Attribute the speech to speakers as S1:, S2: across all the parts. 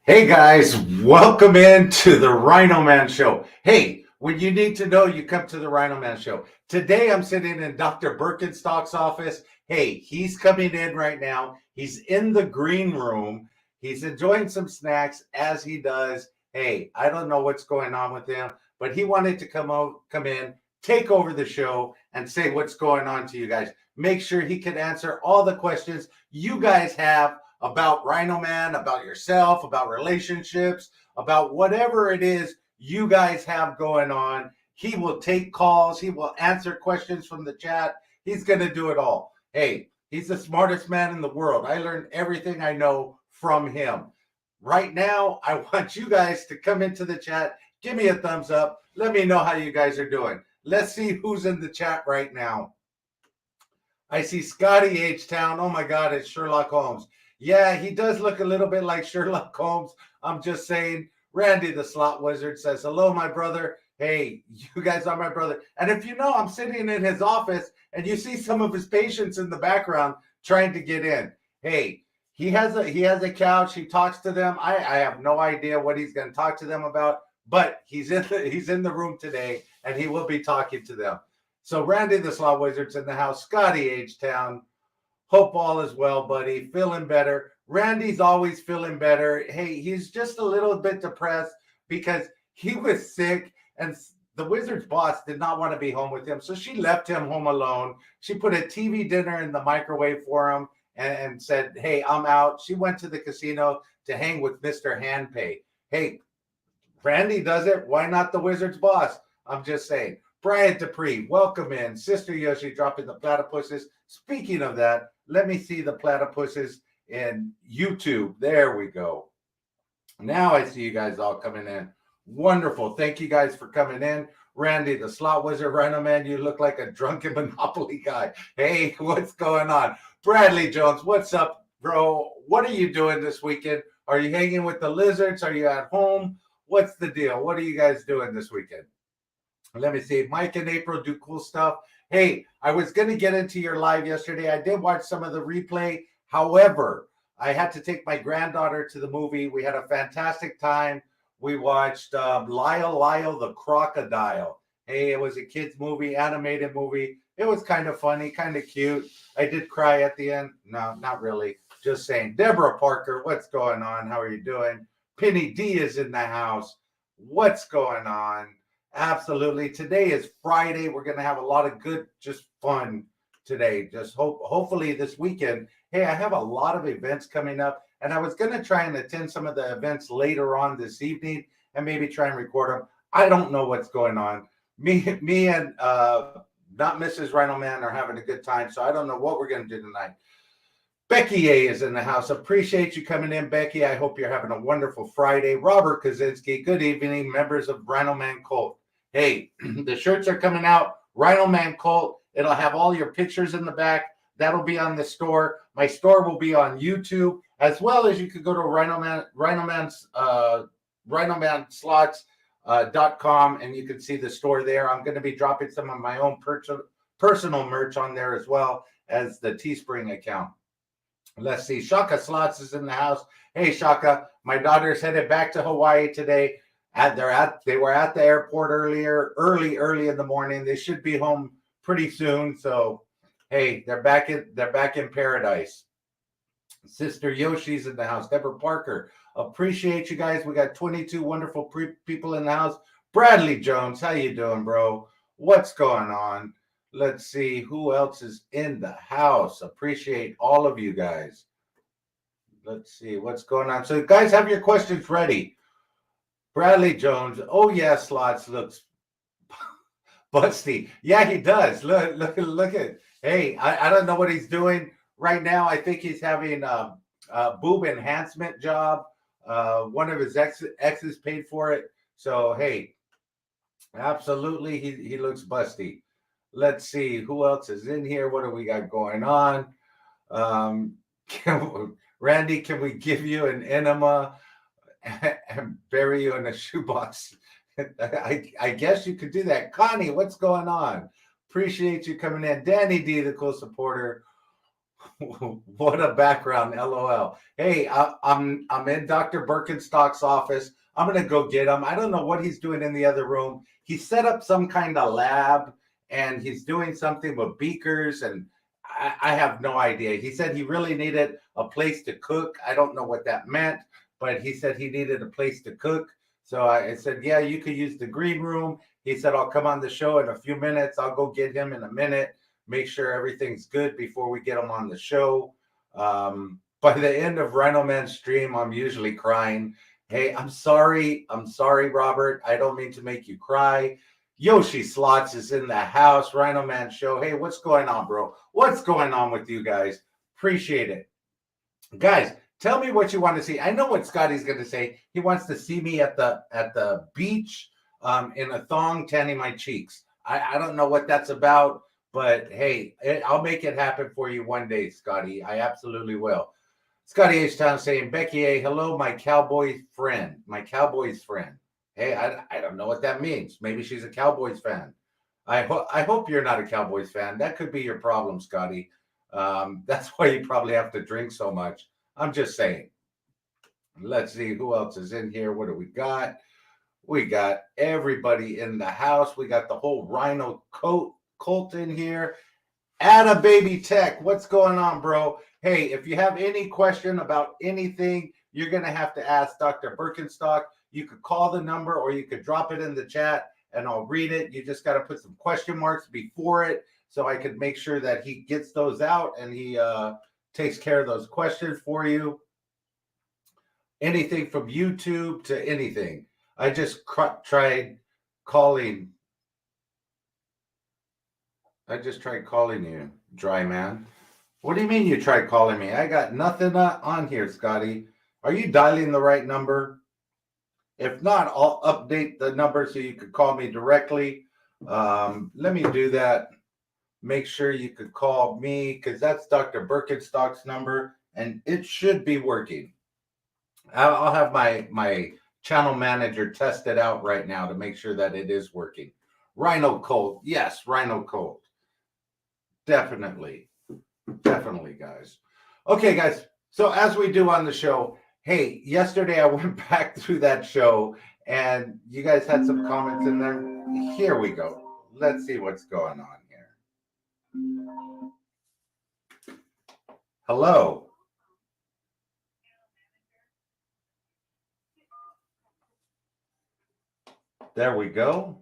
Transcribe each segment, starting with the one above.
S1: Hey guys, welcome into the RhinoMan Show. Hey, when you need to know, you come to the RhinoMan Show. Today I'm sitting in Dr. Birkenstock's office. Hey, he's coming in right now. He's in the green room. He's enjoying some snacks as he does. Hey, I don't know what's going on with him, but he wanted to come in, take over the show, and say what's going on to you guys. Make sure he can answer all the questions you guys have about RhinoMan, about yourself, about relationships, about whatever it is you guys have going on. He will take calls. He will answer questions from the chat. He's going to do it all. Hey, he's the smartest man in the world. I learned everything I know from him. Right now, I want you guys to come into the chat. Give me a thumbs up. Let me know how you guys are doing. Let's see who's in the chat right now. I see Scotty H-Town. Oh my God, it's Sherlock Holmes. Yeah, he does look a little bit like Sherlock Holmes. I'm just saying. Randy the Slot Wizard says, hello, my brother. Hey, you guys are my brother. And if you know, I'm sitting in his office and you see some of his patients in the background trying to get in. Hey, he has a couch. He talks to them. I have no idea what he's going to talk to them about, but he's in the room today and he will be talking to them. So Randy the Slot Wizard's in the house. Scotty H-Town. Hope all is well, buddy. Feeling better. Randy's always feeling better. Hey, he's just a little bit depressed because he was sick and the Wizard's boss did not want to be home with him. So she left him home alone. She put a TV dinner in the microwave for him and said, hey, I'm out. She went to the casino to hang with Mr. Handpay. Hey, Randy does it. Why not the Wizard's boss? I'm just saying. Brian Dupree, welcome in. Sister Yoshi dropping the platypuses. Speaking of that, let me see the platypuses in YouTube. There we go. Now I see you guys all coming in. Wonderful. Thank you guys for coming in. Randy, the Slot Wizard, RhinoMan, you look like a drunken Monopoly guy. Hey, what's going on? Bradley Jones, what's up, bro? What are you doing this weekend? Are you hanging with the lizards? Are you at home? What's the deal? What are you guys doing this weekend? Let me see. Mike and April do cool stuff. Hey, I was going to get into your live yesterday. I did watch some of the replay. However, I had to take my granddaughter to the movie. We had a fantastic time. We watched Lyle the Crocodile. Hey, it was a kid's movie, animated movie. It was kind of funny, kind of cute. I did cry at the end. No, not really. Just saying. Deborah Parker, what's going on? How are you doing? Penny D is in the house. What's going on? Absolutely. Today is Friday. We're going to have a lot of good, just fun today. Just hopefully this weekend. Hey, I have a lot of events coming up, and I was going to try and attend some of the events later on this evening and maybe try and record them. I don't know what's going on. Me and not Mrs. RhinoMan are having a good time, so I don't know what we're going to do tonight. Becky A is in the house. Appreciate you coming in, Becky. I hope you're having a wonderful Friday. Robert Kaczynski, good evening, members of RhinoMan Cult. Hey, the shirts are coming out. RhinoMan Cult. It'll have all your pictures in the back. That'll be on the store. My store will be on YouTube, as well as you could go to RhinoMan Slots.com, and you can see the store there. I'm going to be dropping some of my own personal merch on there as well as the Teespring account. Let's see. Shaka Slots is in the house. Hey, Shaka, my daughter's headed back to Hawaii today. They were at the airport early in the morning. They should be home pretty soon. So, hey, they're back in paradise. Sister Yoshi's in the house. Deborah Parker, appreciate you guys. We got 22 wonderful people in the house. Bradley Jones, how you doing, bro? What's going on? Let's see who else is in the house. Appreciate all of you guys. Let's see what's going on. So, guys, have your questions ready. Bradley Jones. Oh, yeah, Slots looks busty. Yeah, he does. Look at. Hey, I don't know what he's doing right now. I think he's having a boob enhancement job. One of his exes paid for it. So, hey, absolutely, he looks busty. Let's see who else is in here. What do we got going on? Randy, can we give you an enema and bury you in a shoebox? I guess you could do that. Connie, what's going on? Appreciate you coming in. Danny D, the cool supporter. What a background, LOL. Hey, I'm in Dr. Birkenstock's office. I'm gonna go get him. I don't know what he's doing in the other room. He set up some kind of lab, and he's doing something with beakers, and I have no idea. He said he really needed a place to cook. I don't know what that meant, but he said he needed a place to cook. So I said, yeah, you could use the green room. He said, I'll come on the show in a few minutes. I'll go get him in a minute, make sure everything's good before we get them on the show. By the end of RhinoMan's stream, I'm usually crying. Hey, I'm sorry. I'm sorry, Robert. I don't mean to make you cry. Yoshi Slots is in the house. RhinoMan show. Hey, what's going on, bro? What's going on with you guys? Appreciate it. Guys, tell me what you want to see. I know what Scotty's going to say. He wants to see me at the beach in a thong tanning my cheeks. I don't know what that's about, but hey, I'll make it happen for you one day, Scotty. I absolutely will. Scotty H Town saying, Becky A, hello, my cowboy friend, my Cowboys friend. Hey, I don't know what that means. Maybe she's a Cowboys fan. I hope you're not a Cowboys fan. That could be your problem, Scotty. That's why you probably have to drink so much. I'm just saying. Let's see who else is in here. What do we got? We got everybody in the house. We got the whole Rhino cult in here. Atta Baby Tech, what's going on, bro? Hey, if you have any question about anything, you're going to have to ask Dr. Birkenstock. You could call the number or you could drop it in the chat and I'll read it. You just got to put some question marks before it so I could make sure that he gets those out and he takes care of those questions for you. Anything from YouTube to anything. I just tried calling. I just tried calling you, Dry Man. What do you mean you tried calling me? I got nothing on here, Scotty. Are you dialing the right number? If not, I'll update the number so you could call me directly. Let me do that. Make sure you could call me because that's Dr. Birkenstock's number and it should be working. I'll have my channel manager test it out right now to make sure that it is working. Rhino Cold. Yes, Rhino Cold. Definitely. Definitely, guys. Okay, guys. So as we do on the show, hey, yesterday I went back through that show and you guys had some comments in there. Here we go. Let's see what's going on here. Hello. There we go.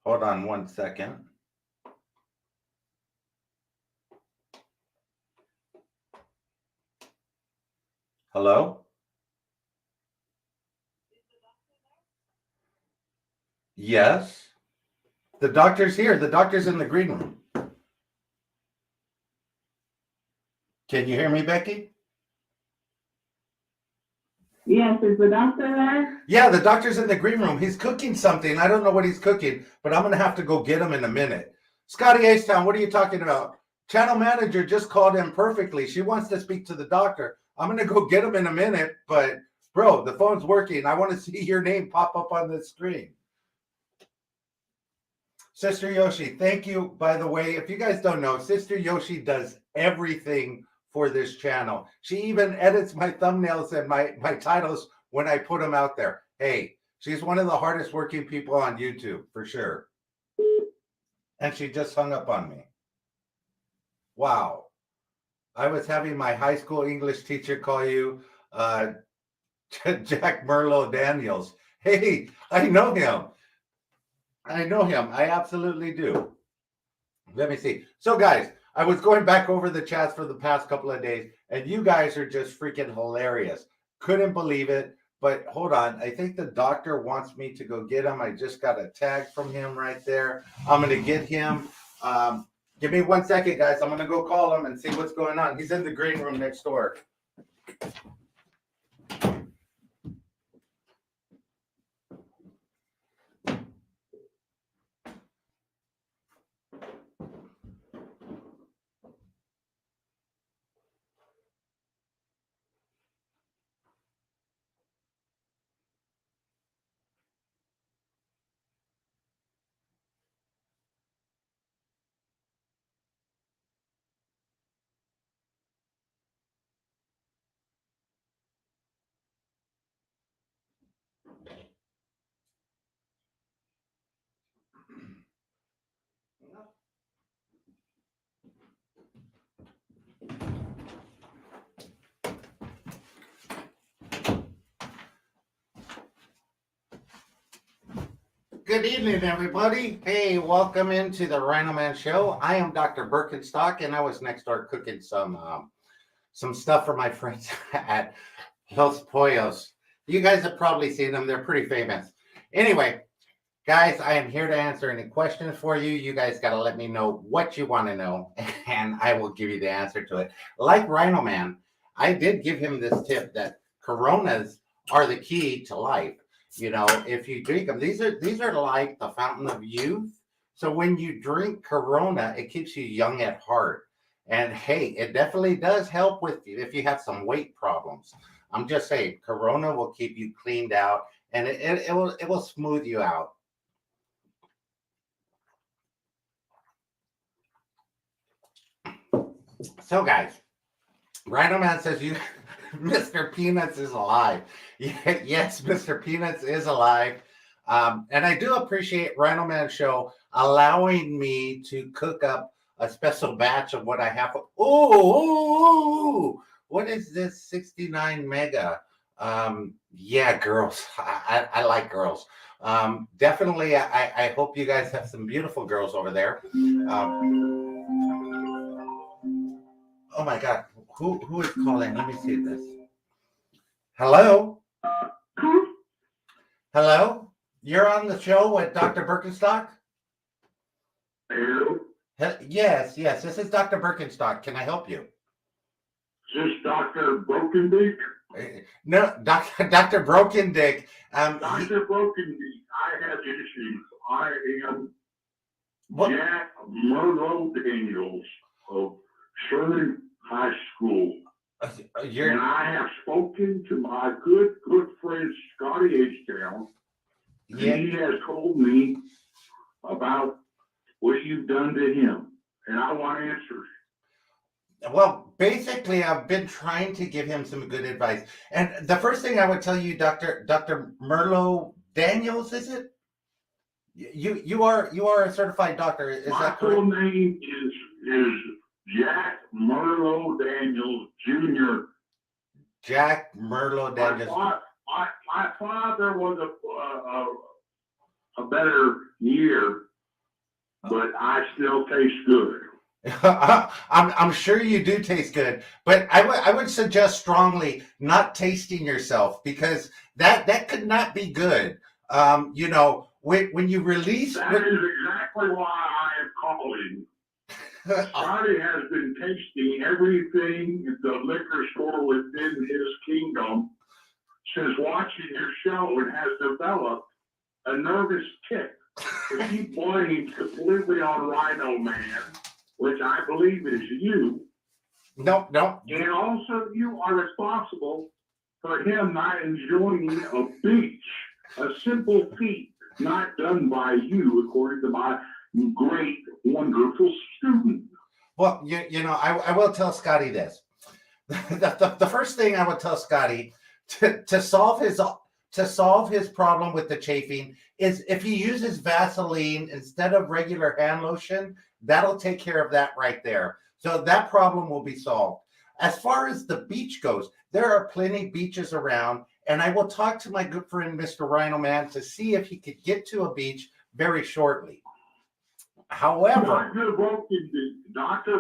S1: Hold on one second. Hello? Yes. The doctor's here. The doctor's in the green room. Can you hear me, Becky?
S2: Yes, is the doctor there?
S1: Yeah, the doctor's in the green room. He's cooking something. I don't know what he's cooking, but I'm going to have to go get him in a minute. Scotty H-Town, what are you talking about? Channel manager just called in perfectly. She wants to speak to the doctor. I'm going to go get him in a minute, but bro, the phone's working. I want to see your name pop up on the screen. Sister Yoshi, thank you. By the way, if you guys don't know, Sister Yoshi does everything for this channel. She even edits my thumbnails and my titles when I put them out there. Hey, she's one of the hardest working people on YouTube, for sure. And she just hung up on me. Wow. I was having my high school English teacher call you Jack Merlo Daniels. Hey, I know him. I know him. I absolutely do. Let me see. So, guys, I was going back over the chats for the past couple of days, and you guys are just freaking hilarious. Couldn't believe it. But hold on. I think the doctor wants me to go get him. I just got a tag from him right there. I'm going to get him. Give me 1 second, guys. I'm going to go call him and see what's going on. He's in the green room next door. Good evening, everybody. Hey, welcome into the RhinoMan Show. I am Dr. Birkenstock, and I was next door cooking some stuff for my friends at Los Pollos. You guys have probably seen them. They're pretty famous. Anyway, guys, I am here to answer any questions for you. You guys got to let me know what you want to know, and I will give you the answer to it. Like RhinoMan, I did give him this tip that Coronas are the key to life. You know, if you drink them, these are like the fountain of youth. So when you drink Corona, it keeps you young at heart. And hey, it definitely does help with if you have some weight problems. I'm just saying, Corona will keep you cleaned out, and it will smooth you out. So guys, RhinoMan says you Mr. Peanuts is alive. Yes, Mr. Peanuts is alive. And I do appreciate RhinoMan Show allowing me to cook up a special batch of what I have. Oh, what is this 69 mega? Yeah, girls. I like girls. Definitely, I hope you guys have some beautiful girls over there. Oh my God, who is calling? Let me see this. Hello? Hello? You're on the show with Dr. Birkenstock?
S3: Hello?
S1: Yes, this is Dr. Birkenstock. Can I help you?
S3: Is this Dr. Brokendick?
S1: No, Dr. Brokendick.
S3: Dr. Brokendick, I have issues. I am Jack Merlo Daniels of Sherman High School. And I have spoken to my good friend Scotty H-Town.
S1: Yeah.
S3: He has told me about what you've done to him. And I want answers.
S1: Well, basically, I've been trying to give him some good advice. And the first thing I would tell you, Dr. Merlo Daniels, is it? You are a certified doctor. Is that correct?
S3: My full name is Jack Merlo Daniels Jr.
S1: Jack Merlo Daniels.
S3: My father was a better year, but I still taste good.
S1: I'm sure you do taste good, but I would suggest strongly not tasting yourself, because that could not be good. You know, when you release.
S3: That is exactly why I am calling. Scotty has been tasting everything at the liquor store within his kingdom since watching your show, and has developed a nervous tick. He blames completely on RhinoMan, which I believe is you.
S1: No.
S3: And also, you are responsible for him not enjoying a beach, a simple feat not done by you, according to my great, wonderful student.
S1: Well, you know, I will tell Scotty this. The first thing I would tell Scotty to solve his problem with the chafing is if he uses Vaseline instead of regular hand lotion, that'll take care of that right there. So that problem will be solved. As far as the beach goes, there are plenty of beaches around, and I will talk to my good friend, Mr. RhinoMan, to see if he could get to a beach very shortly. However,
S3: Dr.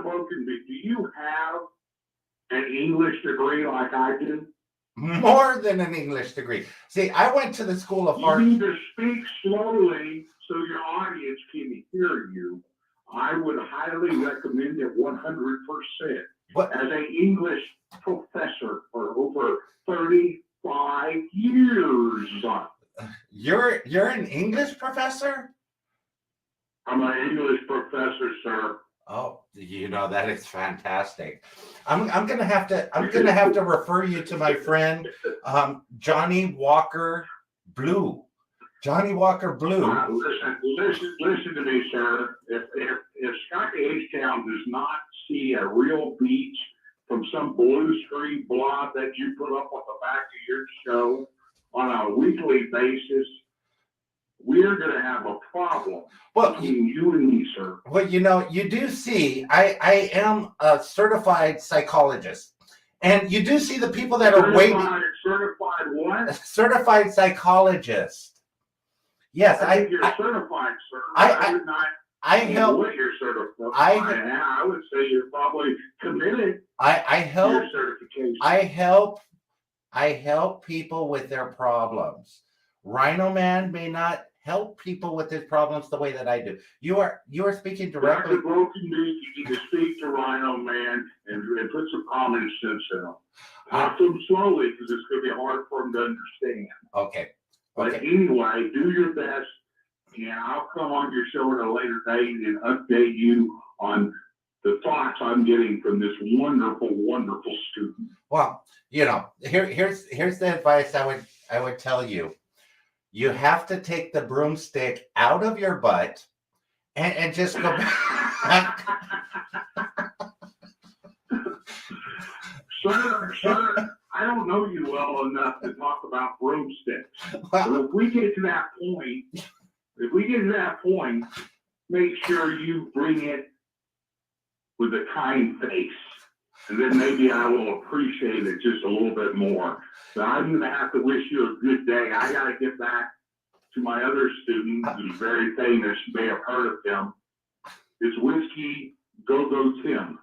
S3: Brokendick, do you have an English degree like I do?
S1: More than an English degree. See, I went to the School of Art.
S3: You need to speak slowly so your audience can hear you. I would highly recommend it 100%.
S1: What?
S3: As an English professor for over 35 years.
S1: You're an English professor?
S3: I'm an English professor, sir.
S1: Oh, you know, that is fantastic. I'm gonna have to refer you to my friend Johnny Walker Blue. Johnny Walker Blue.
S3: Listen to me, sir. If Scotty H-Town does not see a real beach from some blue screen blob that you put up on the back of your show on a weekly basis, we're going to have a problem between you and me, sir.
S1: Well, you know, you do see, I am a certified psychologist. And you do see the people that are waiting.
S3: Certified what?
S1: Certified psychologist. Yes,
S3: I think you're certified, sir.
S1: I
S3: would not
S1: I
S3: know
S1: help.
S3: what you're certified.
S1: I
S3: I would say you're probably committed
S1: I
S3: to
S1: help.
S3: your certification.
S1: I help people with their problems. RhinoMan may not help people with his problems the way that I do. You are speaking directly.
S3: Dr. Broken Meat, you need to speak to RhinoMan and put some common sense in him. Talk to him slowly because it's going to be hard for him to understand.
S1: Okay.
S3: But anyway, do your best, and I'll come on your show at a later date and update you on the thoughts I'm getting from this wonderful, wonderful student.
S1: Well, here's the advice I would tell you. You have to take the broomstick out of your butt and just go back.
S3: Sir, I don't know you well enough to talk about broomsticks. But if we get to that point, make sure you bring it with a kind face. And then maybe I will appreciate it just a little bit more. So I'm going to have to wish you a good day. I got to get back to my other student who's very famous. You may have heard of him. It's Whiskey Go-Go Tim.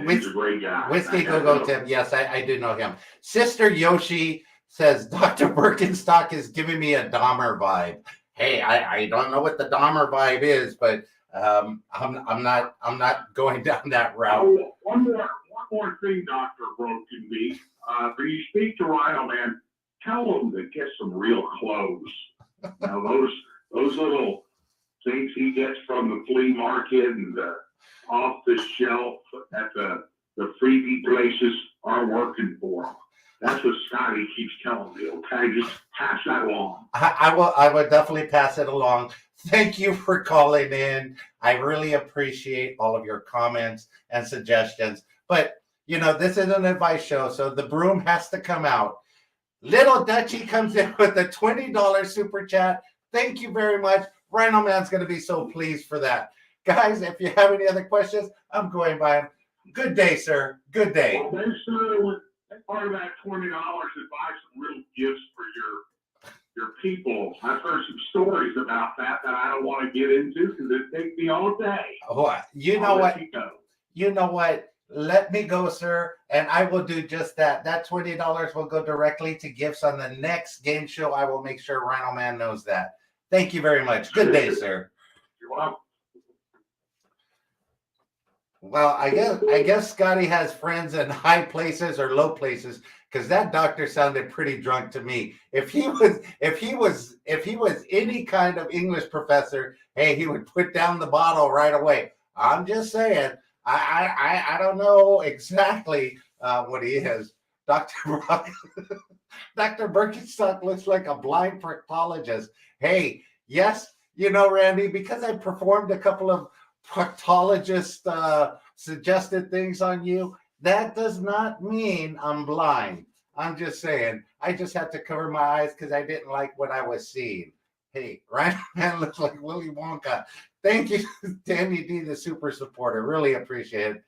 S3: He's a great guy.
S1: Whiskey Go-Go Tim. Yes, I do know him. Sister Yoshi says, Dr. Birkenstock is giving me a Dahmer vibe. Hey, I don't know what the Dahmer vibe is, but I'm not going down that route.
S3: Oh, one more thing, Dr. Broken Beat. When you speak to RhinoMan, tell him to get some real clothes. Now those little things he gets from the flea market and off the shelf at the freebie places are working for him. That's what Scotty keeps telling me. Okay, just pass that along.
S1: I will definitely pass it along. Thank you for calling in. I really appreciate all of your comments and suggestions. But this is an advice show, so the broom has to come out. Little Dutchie comes in with a $20 super chat. Thank you very much. RhinoMan's going to be so pleased for that. Guys, if you have any other questions, I'm going by him. Good day, sir. Good day.
S3: Well, make sure part of that $20 is buy some real gifts for your people. I've heard some stories about that I don't want to get into because it takes me all day.
S1: Oh, you know what? Let me go, sir, and I will do just that. That $20 will go directly to gifts on the next game show. I will make sure RhinoMan knows that. Thank you very much. Good day, sir.
S3: You're welcome.
S1: Well, I guess Scotty has friends in high places or low places because that doctor sounded pretty drunk to me. If he was any kind of English professor, hey, he would put down the bottle right away. I'm just saying. I don't know exactly what he is. Dr. Birkenstock looks like a blind proctologist. Hey, yes, Randy, because I performed a couple of proctologist suggested things on you, that does not mean I'm blind. I'm just saying, I just had to cover my eyes because I didn't like what I was seeing. Hey, RhinoMan looks like Willy Wonka. Thank you, Danny D, the super supporter. Really appreciate it.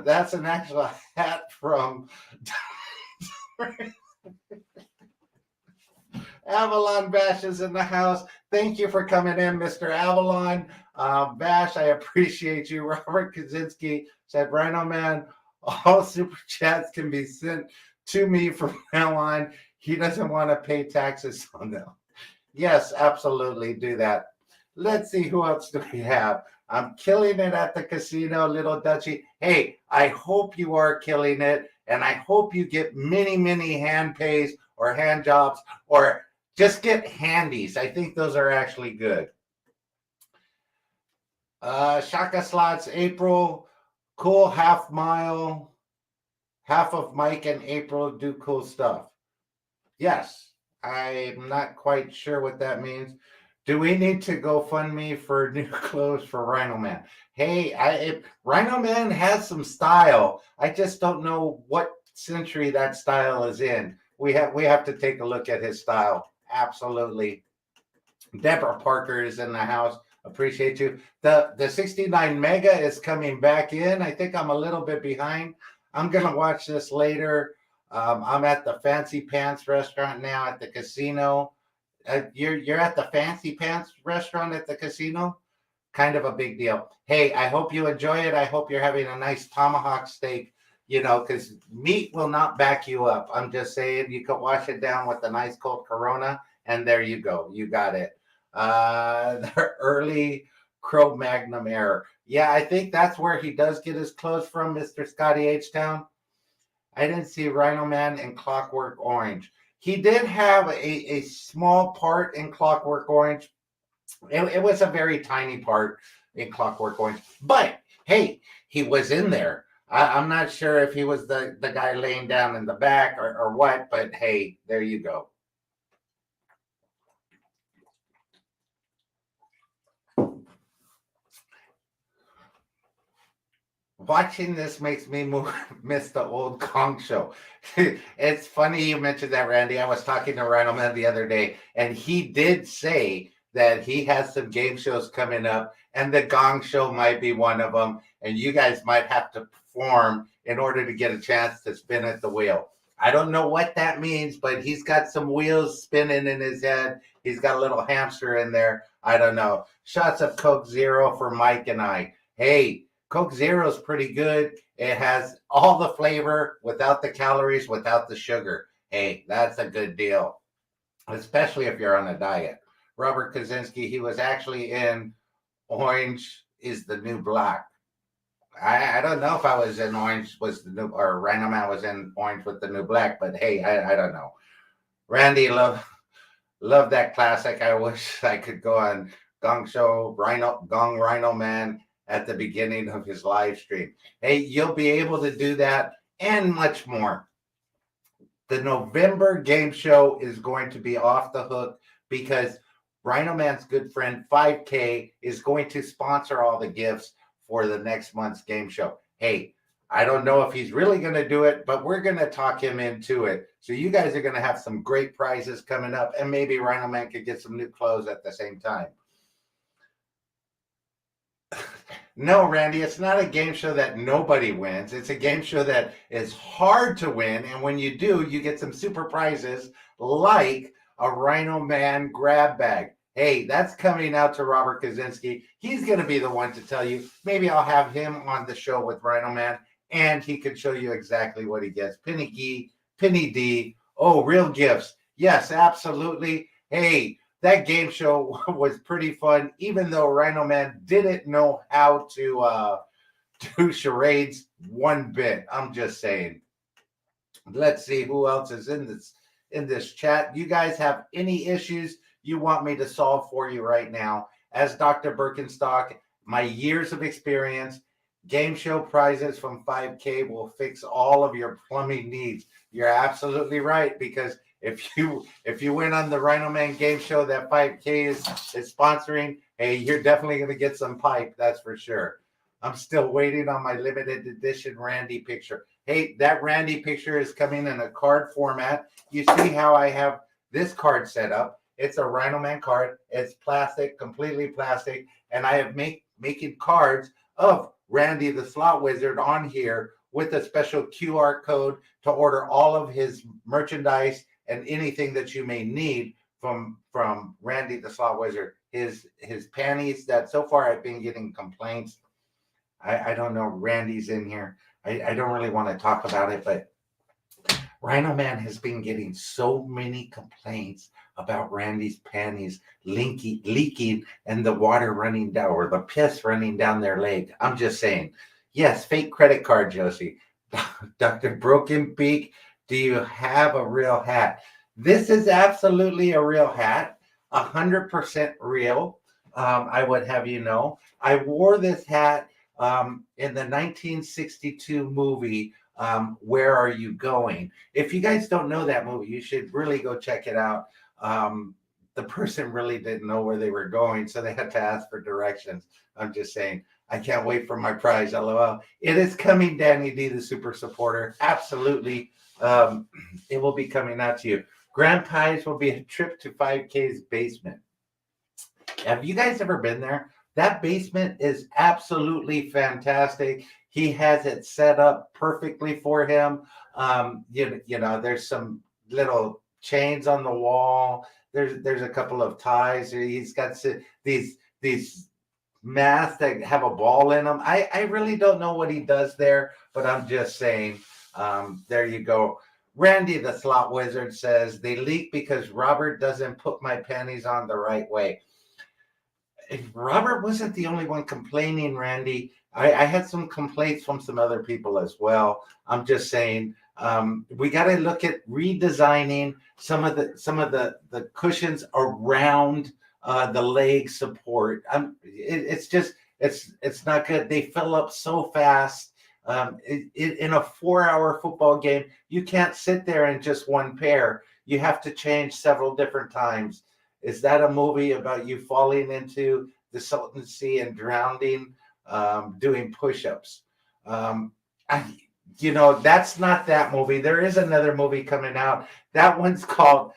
S1: That's an actual hat from Avalon. Bash is in the house. Thank you for coming in, Mr. Avalon. Bash, I appreciate you. Robert Kaczynski said, RhinoMan, all super chats can be sent to me from now on. He doesn't want to pay taxes on them. Yes, absolutely. Do that. Let's see, who else do we have? I'm killing it at the casino, Little Dutchie. Hey, I hope you are killing it, and I hope you get many, many hand pays or hand jobs, or just get handies. I think those are actually good. Shaka Slots, April, cool half mile. Half of Mike and April do cool stuff. Yes, I'm not quite sure what that means. Do we need to GoFundMe for new clothes for RhinoMan? Hey, RhinoMan has some style. I just don't know what century that style is in. We have to take a look at his style. Absolutely. Deborah Parker is in the house. Appreciate you. The 69 Mega is coming back in. I think I'm a little bit behind. I'm going to watch this later. I'm at the Fancy Pants restaurant now at the casino. You're at the Fancy Pants restaurant at the casino. Kind of a big deal. Hey, I hope you enjoy it. I hope you're having a nice tomahawk steak. Because meat will not back you up. I'm just saying, you can wash it down with a nice cold Corona, and there you go. You got it. The early Cro-Magnon era. Yeah, I think that's where he does get his clothes from, Mr. Scotty H-Town. I didn't see RhinoMan in Clockwork Orange. He did have a small part in Clockwork Orange. It was a very tiny part in Clockwork Orange. But, hey, he was in there. I'm not sure if he was the guy laying down in the back or what, but, hey, there you go. Watching this makes me miss the old Kong show. It's funny you mentioned that, Randy. I was talking to RhinoMan the other day, and he did say that he has some game shows coming up, and the Gong Show might be one of them, and you guys might have to perform in order to get a chance to spin at the wheel. I don't know what that means, but he's got some wheels spinning in his head. He's got a little hamster in there. I don't know. Shots of Coke Zero for Mike and I. Hey, Coke Zero is pretty good. It has all the flavor without the calories, without the sugar. Hey, that's a good deal, especially if you're on a diet. Robert Kaczynski, he was actually in Orange is the New Black. I don't know if I was in Orange was the new, or RhinoMan was in Orange with the New Black, but hey, I don't know. Randy, love that classic. I wish I could go on Gong Show, Gong RhinoMan at the beginning of his live stream. Hey, you'll be able to do that and much more. The November game show is going to be off the hook because RhinoMan's good friend 5K is going to sponsor all the gifts for the next month's game show. Hey, I don't know if he's really going to do it, but we're going to talk him into it. So you guys are going to have some great prizes coming up, and maybe RhinoMan could get some new clothes at the same time. No, Randy, it's not a game show that nobody wins. It's a game show that is hard to win. And when you do, you get some super prizes like a RhinoMan grab bag. Hey, that's coming out to Robert Kaczynski. He's going to be the one to tell you. Maybe I'll have him on the show with RhinoMan, and he can show you exactly what he gets. Penny D. Oh, real gifts. Yes, absolutely. Hey, that game show was pretty fun, even though RhinoMan didn't know how to do charades one bit. I'm just saying. Let's see who else is in this chat. You guys have any issues you want me to solve for you right now? As Dr. Birkenstock, my years of experience, game show prizes from 5K will fix all of your plumbing needs. You're absolutely right, because if you win on the RhinoMan game show that 5K is sponsoring, hey, you're definitely going to get some pipe, that's for sure. I'm still waiting on my limited edition Randy picture. Hey, that Randy picture is coming in a card format. You see how I have this card set up. It's a RhinoMan card. It's plastic, completely plastic, and I have making cards of Randy the Slot Wizard on here with a special QR code to order all of his merchandise and anything that you may need from Randy the Slot Wizard. His panties that so far I've been getting complaints. I don't know. Randy's in here. I don't really want to talk about it, but RhinoMan has been getting so many complaints about Randy's panties leaking and the water running down, or the piss running down their leg. I'm just saying. Yes, fake credit card, Josie. Dr. Broken Beak, do you have a real hat? This is absolutely a real hat, 100% real. I would have you know. I wore this hat in the 1962 movie, Where Are You Going? If you guys don't know that movie, you should really go check it out. The person really didn't know where they were going, so they had to ask for directions. I'm just saying, I can't wait for my prize, LOL. It is coming, Danny D, the super supporter. Absolutely. It will be coming out to you. Grand prize will be a trip to 5K's basement. Have you guys ever been there? That basement is absolutely fantastic. He has it set up perfectly for him. You know, there's some little chains on the wall. there's a couple of ties. He's got these masks that have a ball in them. I really don't know what he does there, but I'm just saying. There you go. Randy the Slot Wizard says they leak because Robert doesn't put my panties on the right way. Robert wasn't the only one complaining, Randy. I had some complaints from some other people as well. I'm just saying we got to look at redesigning some of the cushions around the leg support. It's not good. They fill up so fast. In a 4-hour football game, you can't sit there in just one pair. You have to change several different times. Is that a movie about you falling into the Salton Sea and drowning, doing push-ups? That's not that movie. There is another movie coming out. That one's called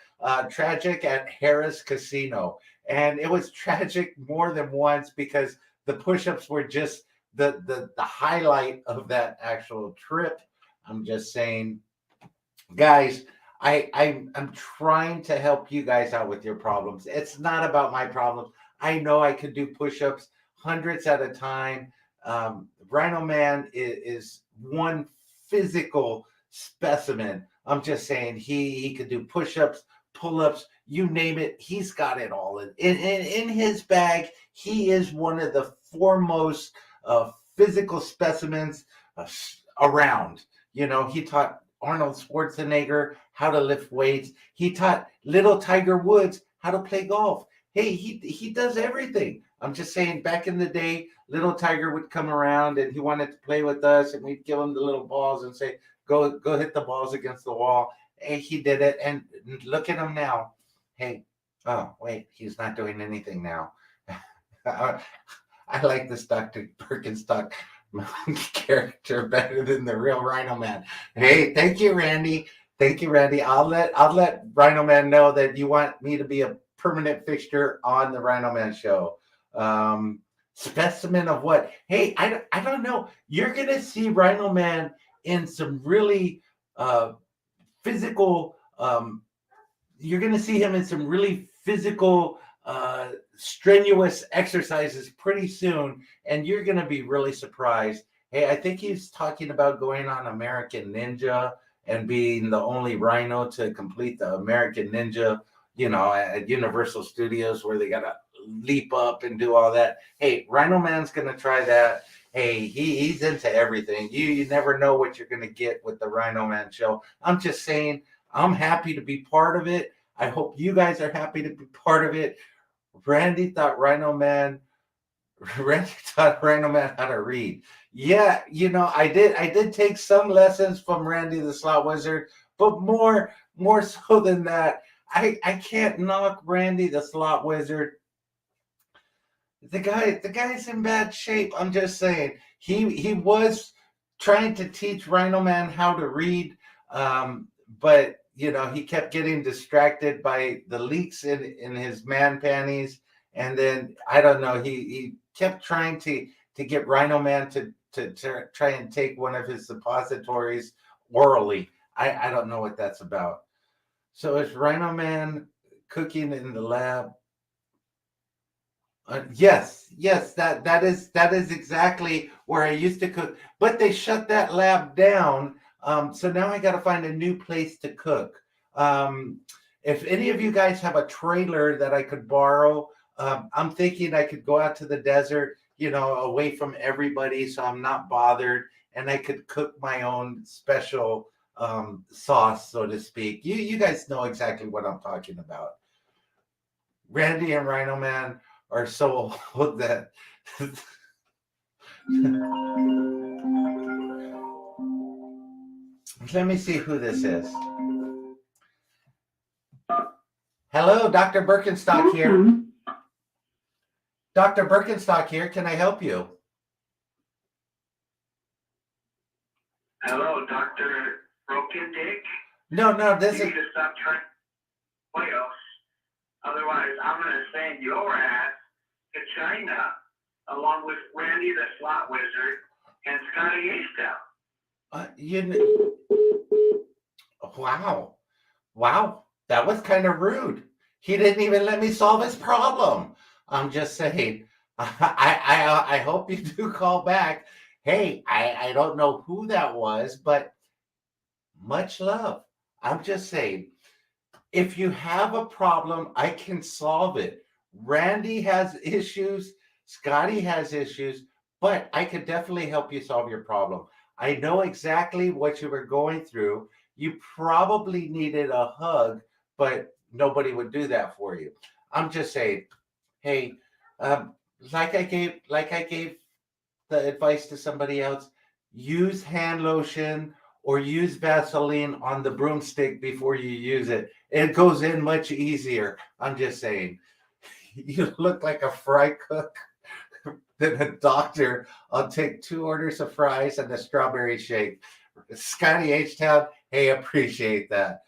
S1: Tragic at Harris Casino. And it was tragic more than once because the push-ups were just the highlight of that actual trip. I'm just saying, guys, I'm trying to help you guys out with your problems. It's not about my problems. I know I could do push-ups hundreds at a time. RhinoMan is one physical specimen. I'm just saying he could do push-ups, pull-ups, you name it. He's got it all in his bag. He is one of the foremost physical specimens around. He taught Arnold Schwarzenegger how to lift weights. He taught little Tiger Woods how to play golf. Hey, he does everything. I'm just saying, back in the day, little Tiger would come around and he wanted to play with us, and we'd give him the little balls and say, go hit the balls against the wall. Hey, he did it, and look at him now. Hey, oh, wait, he's not doing anything now. I like this Dr. Birkenstock character better than the real RhinoMan. Hey, thank you, Randy. Thank you, Randy. I'll let RhinoMan know that you want me to be a permanent fixture on the RhinoMan show. Specimen of what? Hey, I don't know. You're gonna see RhinoMan in some really physical. You're gonna see him in some really physical, strenuous exercises pretty soon, and you're gonna be really surprised. Hey, I think he's talking about going on American Ninja and being the only rhino to complete the American Ninja, at Universal Studios, where they gotta leap up and do all that. Hey, RhinoMan's gonna try that. Hey, he's into everything. You never know what you're gonna get with the RhinoMan show. I'm just saying, I'm happy to be part of it. I hope you guys are happy to be part of it. Randy taught RhinoMan how to read. Yeah, I did take some lessons from Randy the Slot Wizard, but more so than that, I can't knock Randy the Slot Wizard. The guy's in bad shape. I'm just saying. He was trying to teach RhinoMan how to read, but he kept getting distracted by the leaks in his man panties, and then I don't know. He kept trying to get RhinoMan to try and take one of his suppositories orally. I don't know what that's about. So is RhinoMan cooking in the lab? Yes, that is exactly where I used to cook, but they shut that lab down. So now I got to find a new place to cook. If any of you guys have a trailer that I could borrow, I'm thinking I could go out to the desert, away from everybody, so I'm not bothered, and I could cook my own special sauce, so to speak. You guys know exactly what I'm talking about. Randy and RhinoMan are so old that let me see who this is. Hello, Dr. Birkenstock here. Dr. Birkenstock here. Can I help you?
S3: Hello, Dr. Broken Dick.
S1: No, this
S3: You
S1: is.
S3: need to stop trying. Well, otherwise, I'm going to send your ass to China, along with Randy the Slot Wizard and Scotty Acetown.
S1: Wow, that was kind of rude. He didn't even let me solve his problem. I'm just saying. I hope you do call back. Hey, I don't know who that was, but much love. I'm just saying, if you have a problem, I can solve it. Randy has issues, Scotty has issues, but I could definitely help you solve your problem. I know exactly what you were going through. You probably needed a hug, but nobody would do that for you. I'm just saying, hey, um, like I gave the advice to somebody else, use hand lotion or use Vaseline on the broomstick before you use it. It goes in much easier. I'm just saying. You look like a fry cook than a doctor. I'll take 2 orders of fries and a strawberry shake. Scotty H Town, hey, appreciate that.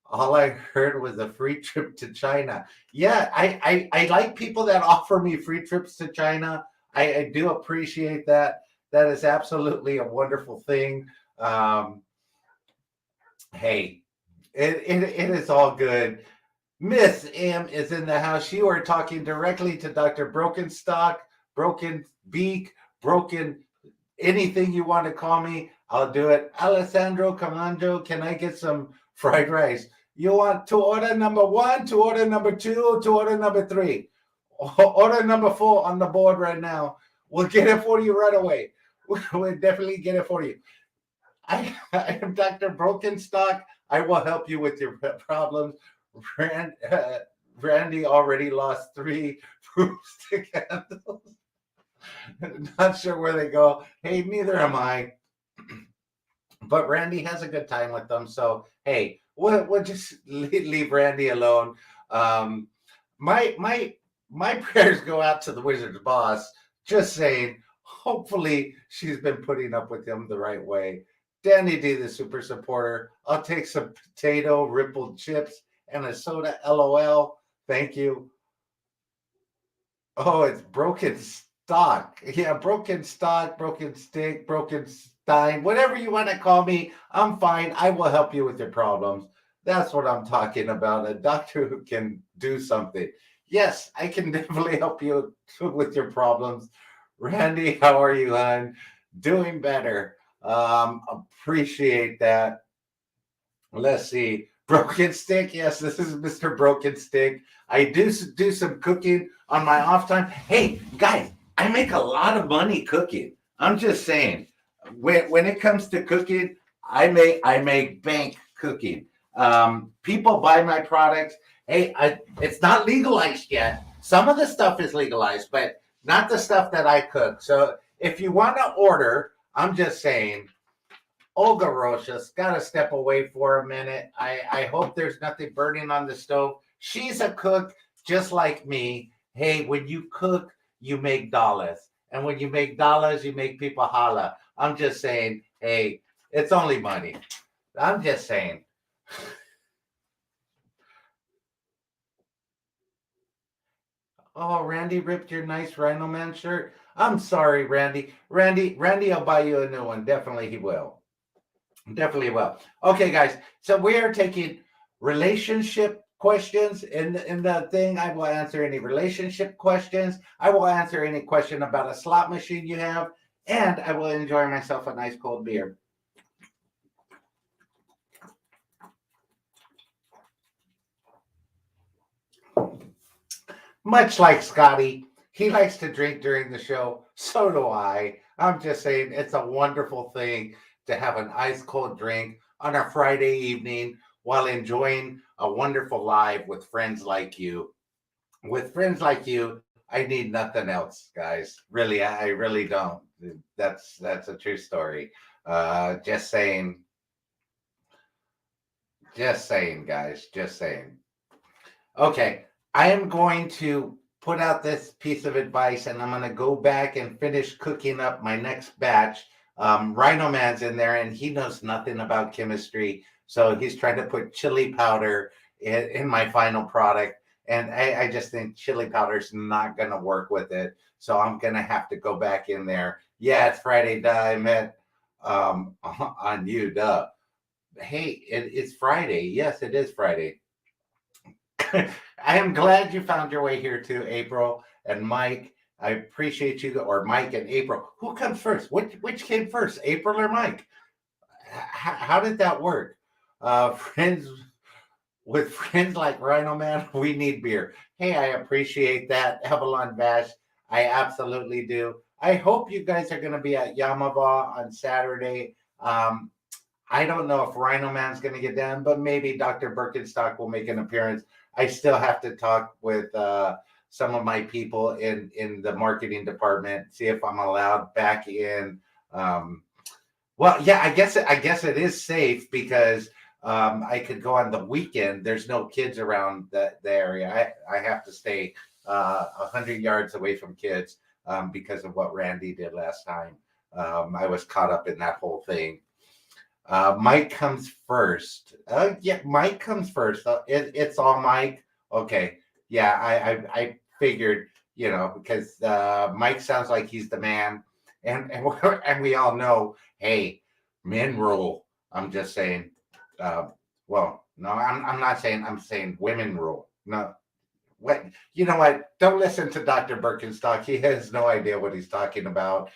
S1: All I heard was a free trip to China. Yeah, I like people that offer me free trips to China. I do appreciate that. That is absolutely a wonderful thing. Um, hey, it is all good. Miss M is in the house. You are talking directly to Dr. Brokenstock, Broken Beak, Broken anything you want to call me. I'll do it. Alessandro Comando, can I get some fried rice? You want to order number 1, to order number 2, to order number 3? Order number 4 on the board right now. We'll get it for you right away. We'll definitely get it for you. I am Dr. Brokenstock. I will help you with your problems. Randy already lost 3 broomstick handles. Not sure where they go. Hey, neither am I. But Randy has a good time with them. So, hey, we'll just leave Randy alone. Um, my prayers go out to the Wizard's boss. Just saying, hopefully she's been putting up with him the right way. Danny D, the super supporter. I'll take some potato rippled chips and a soda. LOL. Thank you. Oh, it's broken stock. Yeah, broken stock, broken stick, broken stein, whatever you want to call me. I'm fine. I will help you with your problems. That's what I'm talking about. A doctor who can do something. Yes, I can definitely help you with your problems. Randy, how are you, hon? Doing better. Appreciate that. Let's see. Broken Stick. Yes, this is Mr. Broken Stick. I do some cooking on my off time. Hey, guys, I make a lot of money cooking. I'm just saying. When it comes to cooking, I make bank cooking. People buy my products. Hey, it's not legalized yet. Some of the stuff is legalized, but not the stuff that I cook. So if you want to order, I'm just saying, Olga Rocha's got to step away for a minute. I hope there's nothing burning on the stove. She's a cook just like me. Hey, when you cook, you make dollars. And when you make dollars, you make people holla. I'm just saying, hey, it's only money. I'm just saying. Oh, Randy ripped your nice RhinoMan shirt. I'm sorry, Randy. Randy will buy you a new one. Definitely he will. Definitely will. Okay, guys. So we are taking relationship questions in the thing. I will answer any relationship questions. I will answer any question about a slot machine you have, and I will enjoy myself a nice cold beer. Much like Scotty, he likes to drink during the show. So do I. I'm just saying it's a wonderful thing to have an ice cold drink on a Friday evening while enjoying a wonderful live with friends like you. With friends like you, I need nothing else, guys. Really, I really don't. That's a true story. Just saying. Just saying, guys. Just saying. Okay, I am going to put out this piece of advice and I'm going to go back and finish cooking up my next batch. RhinoMan's in there and he knows nothing about chemistry. So he's trying to put chili powder in my final product. And I just think chili powder is not going to work with it. So I'm going to have to go back in there. Yeah, it's Friday, duh. I meant on you, duh. Hey, it's Friday. Yes, it is Friday. I am glad you found your way here too, April and Mike. I appreciate you, or Mike and April. Who comes first? Which came first, April or Mike? How did that work? Friends with friends like Rhino Man, we need beer. Hey, I appreciate that, Avalon Bash. I absolutely do. I hope you guys are going to be at Yamava on Saturday. I don't know if Rhino Man's going to get down, but maybe Dr. Birkenstock will make an appearance. I still have to talk with some of my people in the marketing department, see if I'm allowed back in. Well, yeah, I guess it is safe because I could go on the weekend. There's no kids around the area. I have to stay 100 yards away from kids because of what Randy did last time. I was caught up in that whole thing. Mike comes first. Yeah, Mike comes first. It's all Mike. Okay. Yeah, I figured, because Mike sounds like he's the man, and we all know, hey, men rule. I'm just saying. Well, no, I'm not saying. I'm saying women rule. No, what? You know what? Don't listen to Dr. Birkenstock. He has no idea what he's talking about.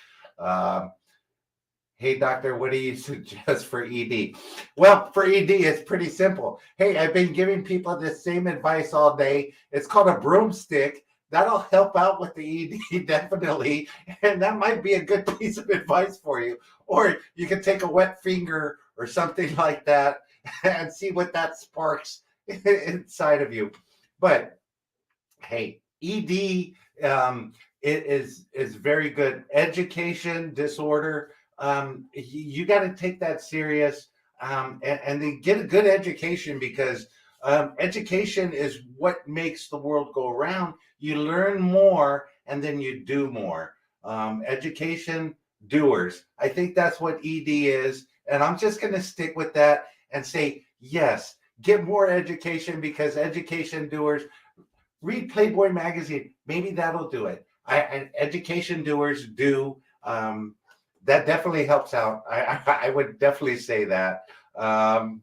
S1: Hey, doctor, what do you suggest for ED? Well, for ED, it's pretty simple. Hey, I've been giving people the same advice all day. It's called a broomstick. That'll help out with the ED, definitely. And that might be a good piece of advice for you. Or you can take a wet finger or something like that and see what that sparks inside of you. But hey, ED it is very good. Education disorder. You got to take that serious, and then get a good education, because education is what makes the world go around. You learn more and then you do more. Education doers. I think that's what ED is. And I'm just going to stick with that and say, yes, get more education, because education doers. Read Playboy magazine. Maybe that'll do it. Education doers do. That definitely helps out. I would definitely say that. I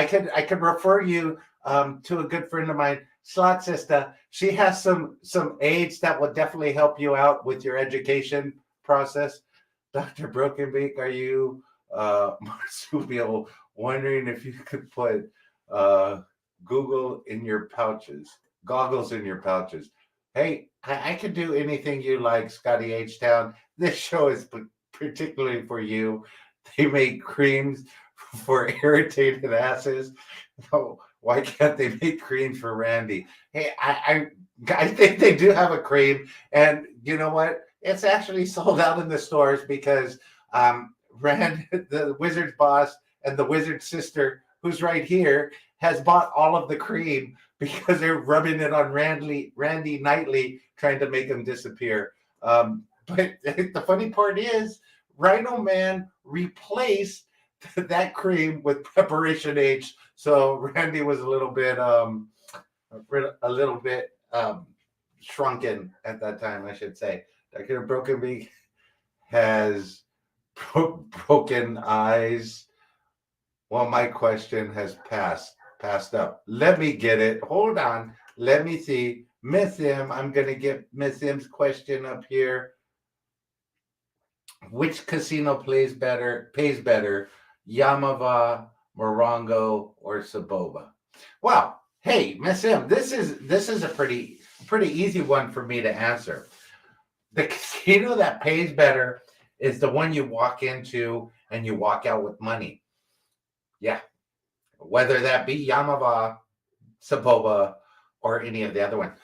S1: could refer you to a good friend of mine, Slot Sister. She has some aids that will definitely help you out with your education process. Dr. Brokenbeak, are you marsupial, wondering if you could put goggles in your pouches? Hey, I could do anything you like, Scotty H-Town. This show is particularly for you. They make creams for irritated asses. Oh, why can't they make creams for Randy? Hey, I think they do have a cream, and you know what? It's actually sold out in the stores because Rand, the wizard's boss, and the wizard's sister, who's right here, has bought all of the cream because they're rubbing it on Randy nightly, trying to make him disappear. But the funny part is, Rhino Man replaced that cream with Preparation H. So Randy was a little bit shrunken at that time, I should say. Dr. Brokenbeak has broken eyes. Well, my question has passed up. Let me get it. Hold on. Let me see. Miss M, I'm going to get Miss M's question up here. Which casino pays better, Yamava, Morongo, or Saboba? Well, hey, Miss M, this is a pretty easy one for me to answer. The casino that pays better is the one you walk into and you walk out with money. Yeah, whether that be Yamava, Saboba, or any of the other ones.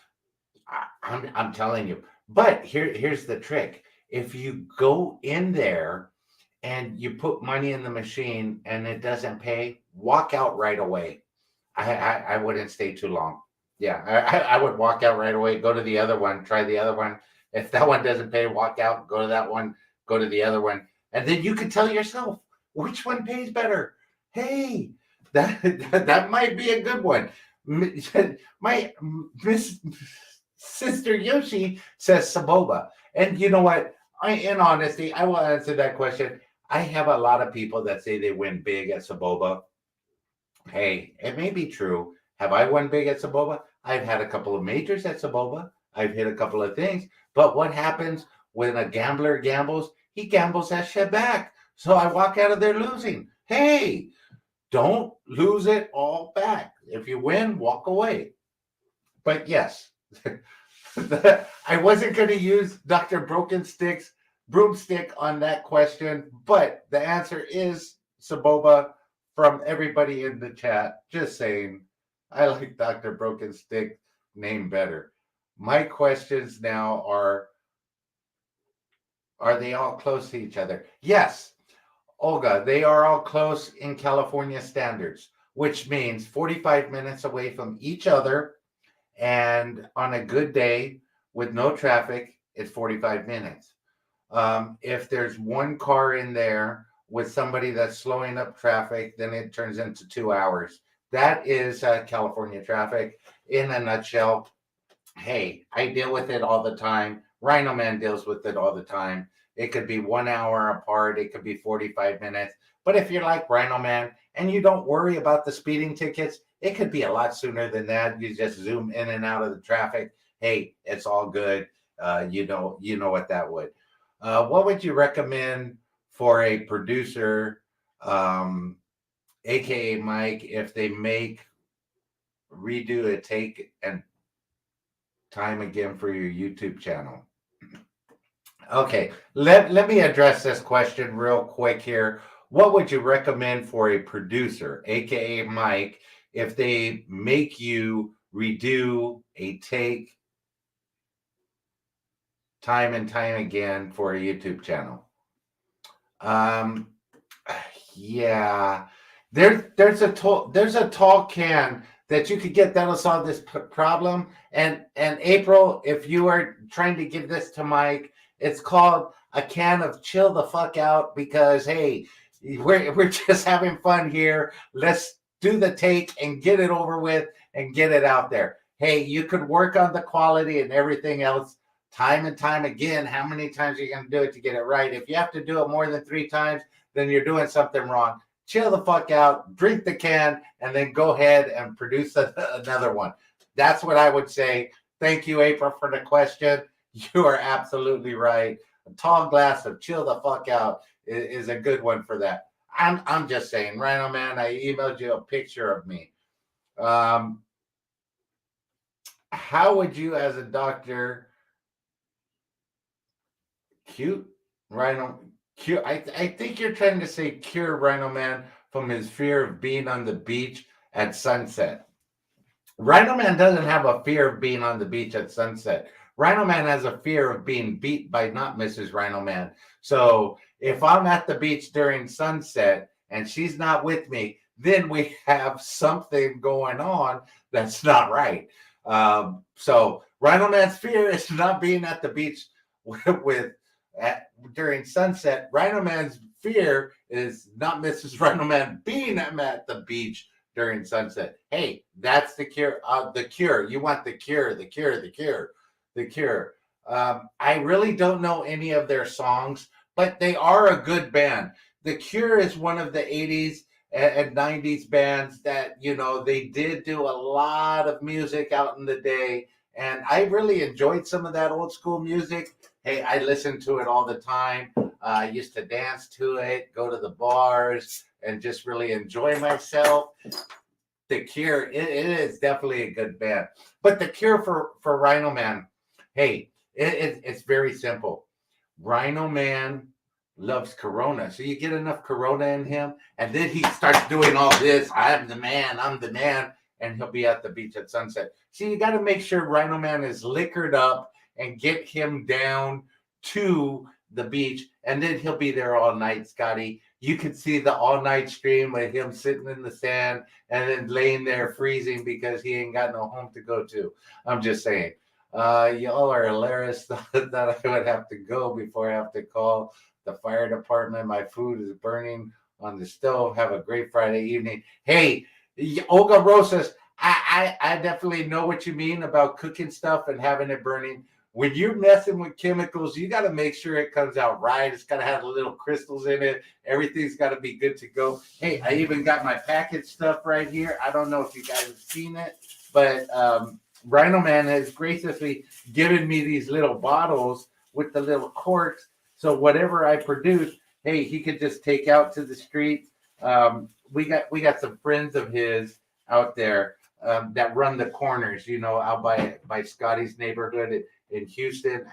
S1: I'm telling you. But here's the trick. If you go in there and you put money in the machine and it doesn't pay, walk out right away. I wouldn't stay too long. Yeah, I would walk out right away, go to the other one, try the other one. If that one doesn't pay, walk out, go to that one, go to the other one. And then you can tell yourself, which one pays better? Hey, that might be a good one. My Miss Sister Yoshi says Saboba. And you know what? In honesty, I will answer that question. I have a lot of people that say they win big at Saboba. Hey, it may be true. Have I won big at Saboba? I've had a couple of majors at Saboba. I've hit a couple of things. But what happens when a gambler gambles? He gambles that shit back. So I walk out of there losing. Hey, don't lose it all back. If you win, walk away. But yes, I wasn't going to use Dr. Brokenstick's broomstick on that question, but the answer is Saboba from everybody in the chat. Just saying, I like Dr. Brokenstick name better. My questions now are they all close to each other? Yes, Olga, they are all close in California standards, which means 45 minutes away from each other. And on a good day with no traffic, it's 45 minutes. If there's one car in there with somebody that's slowing up traffic, then it turns into 2 hours. That is California traffic in a nutshell. Hey, I deal with it all the time. RhinoMan deals with it all the time. It could be 1 hour apart. It could be 45 minutes. But if you're like RhinoMan and you don't worry about the speeding tickets, it could be a lot sooner than that. You just zoom in and out of the traffic. Hey, it's all good. You know what that would. What would you recommend for a producer, aka Mike, if they redo a take and time again for your YouTube channel? Okay, let me address this question real quick here. What would you recommend for a producer, aka Mike, if they make you redo a take time and time again for a YouTube channel? Yeah, there's a tall can that you could get that'll solve this problem. And April, if you are trying to give this to Mike, it's called a can of chill the fuck out, because hey, we're just having fun here. Let's do the take and get it over with and get it out there. Hey, you could work on the quality and everything else time and time again. How many times are you going to do it to get it right? If you have to do it more than 3 times, then you're doing something wrong. Chill the fuck out, drink the can, and then go ahead and produce another one. That's what I would say. Thank you, April, for the question. You are absolutely right. A tall glass of chill the fuck out is a good one for that. I'm just saying, RhinoMan, I emailed you a picture of me. How would you, as a doctor, I think you're trying to say cure RhinoMan from his fear of being on the beach at sunset. RhinoMan doesn't have a fear of being on the beach at sunset. RhinoMan has a fear of being beat by not Mrs. RhinoMan. So if I'm at the beach during sunset and she's not with me, then we have something going on that's not right. So RhinoMan's fear is not being at the beach during sunset. RhinoMan's fear is not Mrs. RhinoMan being at the beach during sunset. Hey, that's the cure. The cure. You want the cure, the cure, the cure, the cure. I really don't know any of their songs, but they are a good band. The Cure is one of the 80s and 90s bands that, they did do a lot of music out in the day. And I really enjoyed some of that old school music. Hey, I listened to it all the time. I used to dance to it, go to the bars, and just really enjoy myself. The Cure, it is definitely a good band. But The Cure for RhinoMan, hey, it's very simple. RhinoMan loves Corona. So you get enough Corona in him, and then he starts doing all this. I'm the man, and he'll be at the beach at sunset. So you got to make sure RhinoMan is liquored up and get him down to the beach, and then he'll be there all night, Scotty. You can see the all-night stream with him sitting in the sand and then laying there freezing because he ain't got no home to go to. I'm just saying. Y'all are hilarious. That I would have to go before I have to call the fire department. My food is burning on the stove. Have a great Friday evening. Hey, Olga Rosas, I definitely know what you mean about cooking stuff and having it burning. when you're messing with chemicals, you got to make sure it comes out right. It's got to have the little crystals in it. Everything's got to be good to go. Hey, I even got my package stuff right here. I don't know if you guys have seen it, but RhinoMan has graciously given me these little bottles with the little corks. So whatever I produce, hey, he could just take out to the streets. We got some friends of his out there that run the corners, out by Scotty's neighborhood in Houston.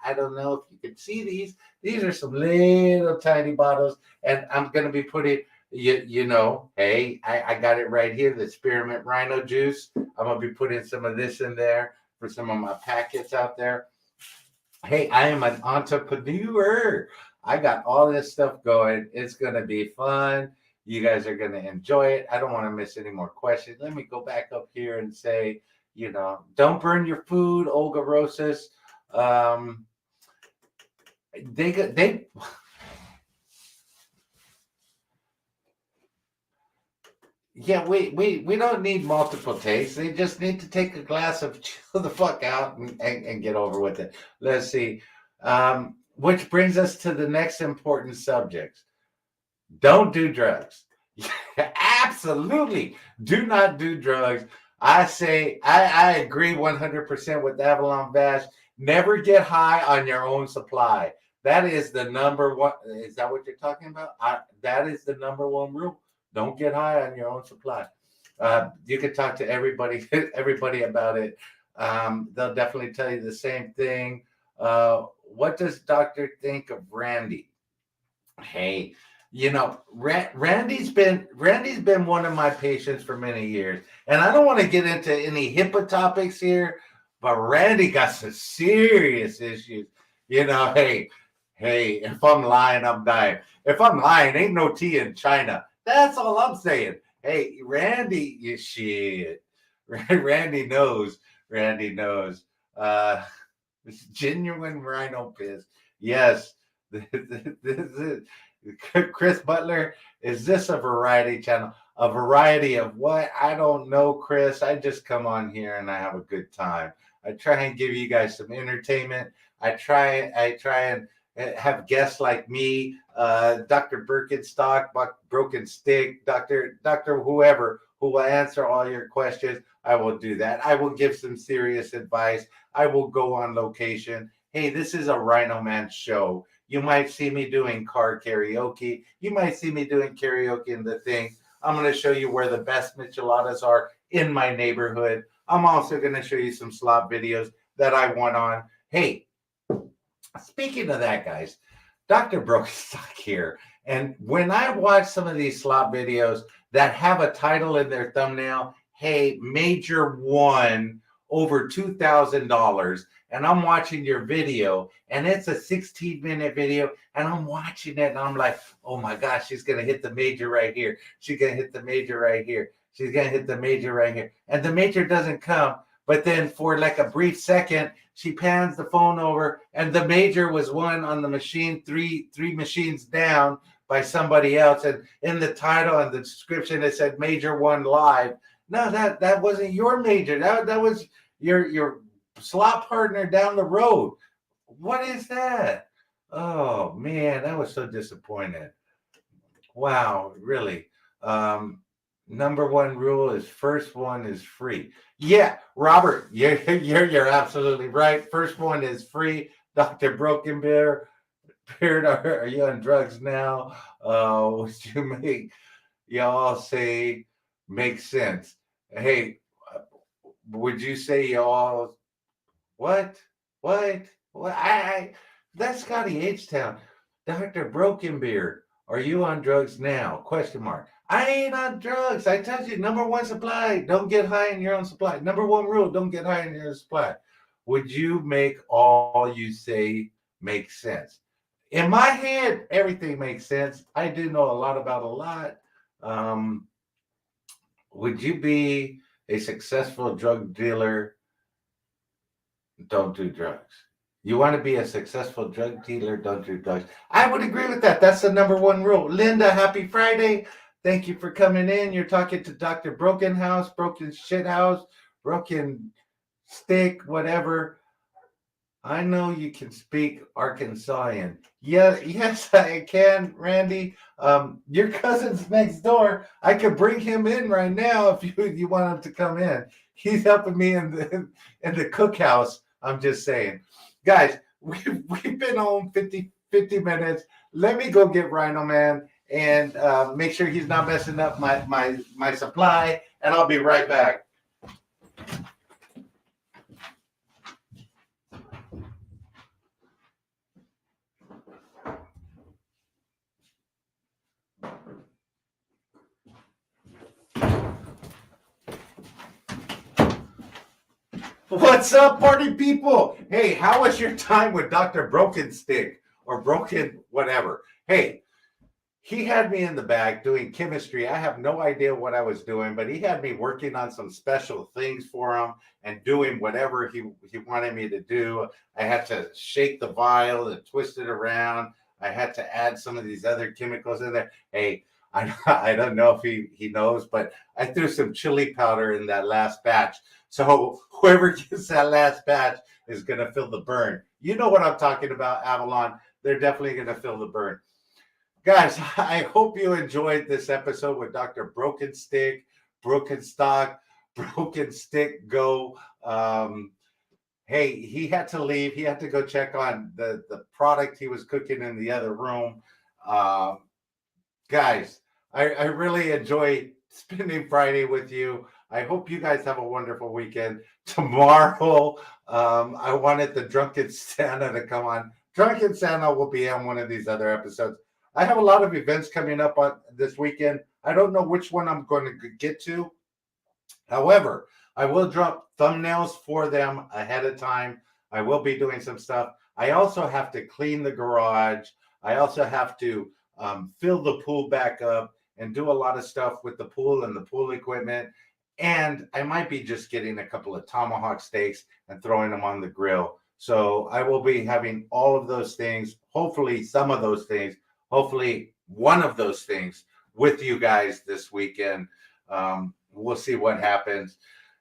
S1: I don't know if you can see these. These are some little tiny bottles, and I'm gonna be putting, hey, I got it right here, the spearmint rhino juice. I'm gonna be putting some of this in there for some of my packets out there. Hey, I am an entrepreneur. I got all this stuff going. It's gonna be fun. You guys are going to enjoy it. I don't want to miss any more questions. Let me go back up here and say, don't burn your food, Olga Rosas. Yeah, we don't need multiple takes. They just need to take a glass of chill the fuck out and get over with it. Let's see. Which brings us to the next important subject. Don't do drugs. Absolutely. Do not do drugs. I say, I agree 100% with Avalon Vash. Never get high on your own supply. That is the number one. Is that what you're talking about? That is the number one rule. Don't get high on your own supply. You can talk to everybody about it. They'll definitely tell you the same thing. What does Doctor think of Randy? Hey, Randy's been one of my patients for many years, and I don't want to get into any HIPAA topics here, but Randy got some serious issues. Hey, if I'm lying, I'm dying. If I'm lying, ain't no tea in China. That's all I'm saying. Hey, Randy, you shit. Randy knows. It's genuine rhino piss. Yes. Chris Butler, is this a variety channel? A variety of what? I don't know, Chris. I just come on here and I have a good time. I try and give you guys some entertainment. I try and have guests like me, Dr. Birkenstock, Broken Stick, Dr. whoever, who will answer all your questions. I will do that. I will give some serious advice. I will go on location. Hey, this is a RhinoMan show. You might see me doing car karaoke. You might see me doing karaoke in the thing. I'm going to show you where the best micheladas are in my neighborhood. I'm also going to show you some slot videos that I won on. Hey, speaking of that, guys, Dr. Brokenstock here. And when I watch some of these slot videos that have a title in their thumbnail, hey, Major won over $2,000, and I'm watching your video, and it's a 16-minute video, and I'm watching it, and I'm like, oh my gosh, she's going to hit the major right here. She's going to hit the major right here. She's going to hit the major right here. And the major doesn't come, but then for like a brief second, she pans the phone over, and the major was won on the machine, three machines down by somebody else. And in the title and the description, it said Major won live. No, that wasn't your major. That was your slot partner down the road. What is that? Oh man, that was so disappointing. Wow, really. Number one rule is first one is free. Yeah, Robert, you're absolutely right. First one is free. Dr. Broken Beard, are you on drugs now? Would you make y'all say makes sense? Hey, would you say y'all what? That's Scotty H-Town. Dr. Broken Beard, are you on drugs now? Question mark. I ain't on drugs. I told you, number one supply, don't get high in your own supply. Number one rule, don't get high in your own supply. Would you make all you say make sense? In my head, everything makes sense. I do know a lot about a lot. Would you be a successful drug dealer? Don't do drugs. You want to be a successful drug dealer? Don't do drugs. I would agree with that. That's the number one rule. Linda, happy Friday. Thank you for coming in. You're talking to Dr. Broken House, Broken Shit House, Broken Stick, whatever. I know you can speak Arkansasian. Yeah, yes, I can, Randy. Your cousin's next door. I could bring him in right now if you want him to come in. He's helping me in the cookhouse. I'm just saying, guys. We've been on 50 minutes. Let me go get Rhino Man and make sure he's not messing up my supply, and I'll be right back. What's up, party people? Hey, how was your time with Dr. Broken Stick or Broken whatever? Hey, he had me in the bag doing chemistry. I have no idea what I was doing, but he had me working on some special things for him and doing whatever he wanted me to do. I had to shake the vial and twist it around. I had to add some of these other chemicals in there. Hey, I don't know if he knows, but I threw some chili powder in that last batch. So whoever gets that last batch is going to feel the burn. You know what I'm talking about, Avalon. They're definitely going to feel the burn. Guys, I hope you enjoyed this episode with Dr. Broken Stick, Broken Stock, Broken Stick Go. Hey, he had to leave. He had to go check on the product he was cooking in the other room. Guys, I really enjoy spending Friday with you. I hope you guys have a wonderful weekend. Tomorrow, I wanted the Drunken Santa to come on. Drunken Santa will be on one of these other episodes. I have a lot of events coming up on this weekend. I don't know which one I'm going to get to. However, I will drop thumbnails for them ahead of time. I will be doing some stuff. I also have to clean the garage. I also have to fill the pool back up and do a lot of stuff with the pool and the pool equipment. And I might be just getting a couple of tomahawk steaks and throwing them on the grill. So I will be having all of those things, hopefully some of those things, hopefully one of those things with you guys this weekend. We'll see what happens.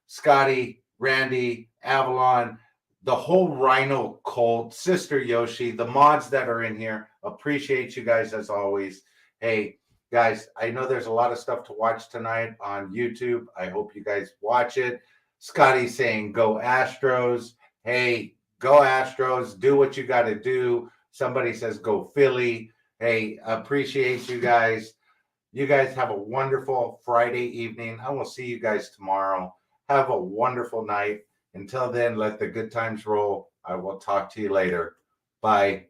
S1: Scotty, Randy, Avalon, the whole Rhino cult, Sister Yoshi, the mods that are in here, appreciate you guys as always. Hey, guys, I know there's a lot of stuff to watch tonight on YouTube. I hope you guys watch it. Scotty's saying, go Astros. Hey, go Astros. Do what you got to do. Somebody says, go Philly. Hey, appreciate you guys. You guys have a wonderful Friday evening. I will see you guys tomorrow. Have a wonderful night. Until then, let the good times roll. I will talk to you later. Bye.